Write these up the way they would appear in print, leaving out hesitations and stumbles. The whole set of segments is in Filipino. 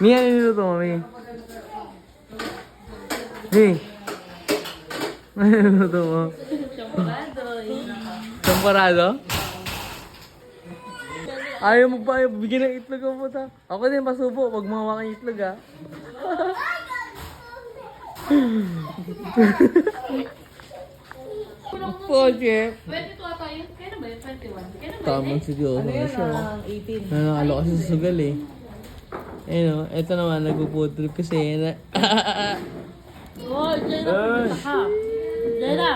Mi, ano niluto mo, Mi? Mi? Ano niluto mo? Champorado. Champorado? Ayaw mo ba? Bigyan ng itlog ang puta. Ako din, masubo. Huwag mahawakan yung itlog, ha? Po, Jeff. 22 ata yun. Kailan ba yun? 21? Kailan ba yun? Tamang seryoso Ano na yun? siya. 18. Nanalo kasi sa sugal eh. Ayun o, eto naman, nagpo-food trip kasi. Oh, dyan na. Ay. Ha? Dyan na.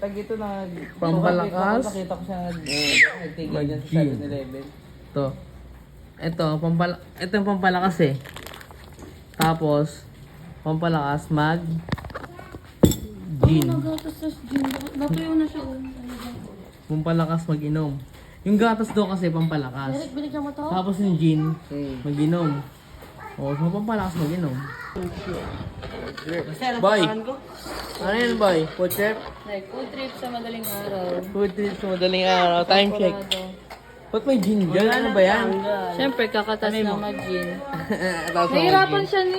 Tag ito na. Pampalakas. Nakita ko siya nagtigil dyan sa 7-Eleven. Ito. Ito yung pampalakas eh. Tapos, pampalakas gin. Nagatas sa gin. Natuyo na siya. Pampalakas mag-inom. Yung gatas daw kasi pampalakas. Derek, binigyan mo to? Tapos yung gin, mag-inom. O, so pampalakas mag-inom. Boy! Ano yun, boy? Food trip? Like, food trip sa madaling araw. Food trip sa madaling araw. Time check. Ba't may gin dyan? Ano ba yan? Siyempre, kakatas ng mag-gin. Tapos Nahirapan siya ni...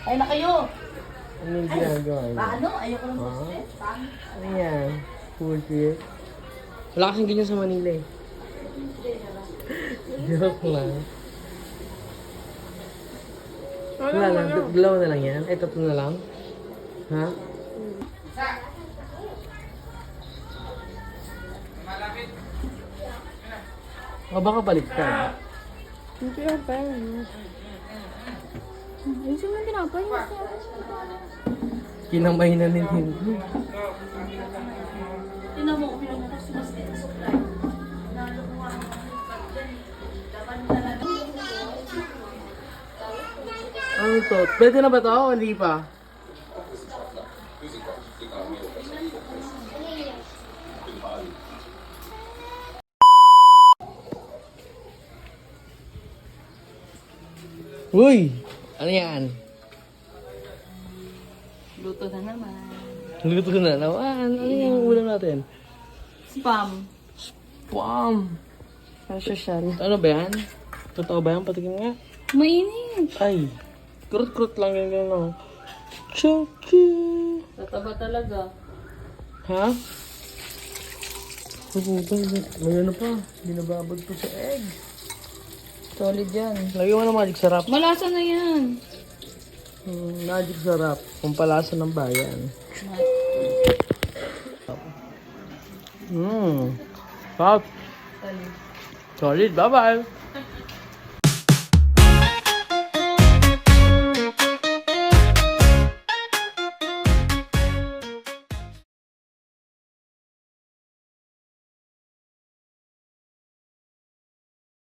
Ay na kayo! Ano yung ginagawa niya? Ano? Ayoko ng stress. Ano yan? Food trip? Wala kasing ganyan sa Manila eh. Joke lang. Wala lang. Dalawa na lang yan? Ay, tatlo na lang? Ha? O baka balik ka. Hindi yan pa yun. Ayusin mo yung tinapay. Kinamay na ni Tintin. Tinan mo, uminom mo kasi mas supply. Nalo ko nga ang dapat talaga. Ano to? Pwede na ba to? O hindi pa? Uy! Ano yan? Luto na naman. Luto na naman. Ano yung ulam natin? Spam. Spam! Social. Ano ba yan? Totoo ba yan? Patikin nga. Mainit. Ay! Kurut-kurut lang yan gano'n. Chucky! Tataba talaga. Ha? May ano pa? Binababad pa sa egg. Solid yan. Lagyan mo ng magic sarap. Malasa na yan. Magic sarap. Pampalasa ng bayan. Sarap. Solid. Bye-bye.